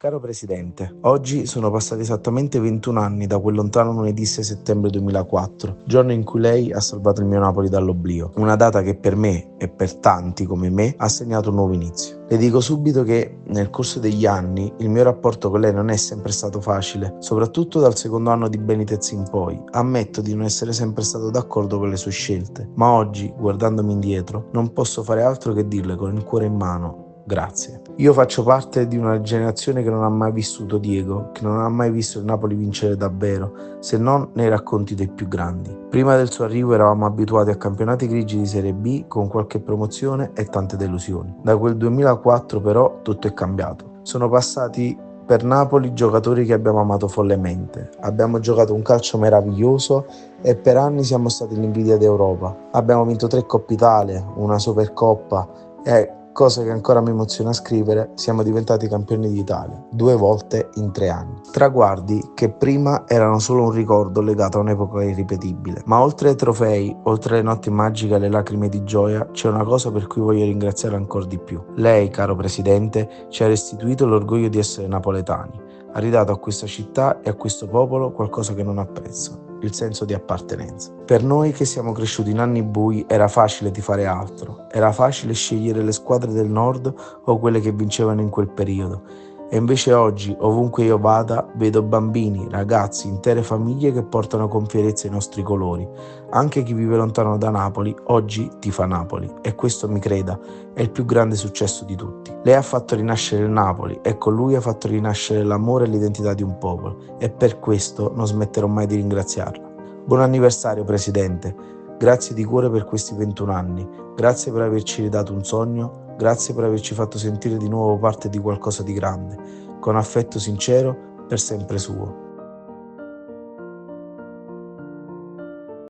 Caro Presidente, oggi sono passati esattamente 21 anni da quel lontano lunedì 6 settembre 2004, giorno in cui lei ha salvato il mio Napoli dall'oblio, una data che per me e per tanti come me ha segnato un nuovo inizio. Le dico subito che nel corso degli anni il mio rapporto con lei non è sempre stato facile, soprattutto dal secondo anno di Benitez in poi. Ammetto di non essere sempre stato d'accordo con le sue scelte, ma oggi, guardandomi indietro, non posso fare altro che dirle con il cuore in mano: grazie. Io faccio parte di una generazione che non ha mai vissuto Diego, che non ha mai visto il Napoli vincere davvero, se non nei racconti dei più grandi. Prima del suo arrivo eravamo abituati a campionati grigi di Serie B con qualche promozione e tante delusioni. Da quel 2004 però tutto è cambiato. Sono passati per Napoli giocatori che abbiamo amato follemente. Abbiamo giocato un calcio meraviglioso e per anni siamo stati l'invidia d'Europa. Abbiamo vinto 3 Coppe Italia, una Supercoppa e, cosa che ancora mi emoziona scrivere, siamo diventati campioni d'Italia 2 volte in 3 anni. Traguardi che prima erano solo un ricordo legato a un'epoca irripetibile. Ma oltre ai trofei, oltre alle notti magiche e alle lacrime di gioia, c'è una cosa per cui voglio ringraziare ancora di più. Lei, caro Presidente, ci ha restituito l'orgoglio di essere napoletani. Ha ridato a questa città e a questo popolo qualcosa che non ha prezzo: il senso di appartenenza. Per noi che siamo cresciuti in anni bui era facile tifare altro, era facile scegliere le squadre del nord o quelle che vincevano in quel periodo. E invece oggi, ovunque io vada, vedo bambini, ragazzi, intere famiglie che portano con fierezza i nostri colori. Anche chi vive lontano da Napoli, oggi tifa Napoli, e questo, mi creda, è il più grande successo di tutti. Lei ha fatto rinascere il Napoli e con lui ha fatto rinascere l'amore e l'identità di un popolo, e per questo non smetterò mai di ringraziarla. Buon anniversario, Presidente. Grazie di cuore per questi 21 anni. Grazie per averci ridato un sogno. Grazie per averci fatto sentire di nuovo parte di qualcosa di grande. Con affetto sincero, per sempre suo.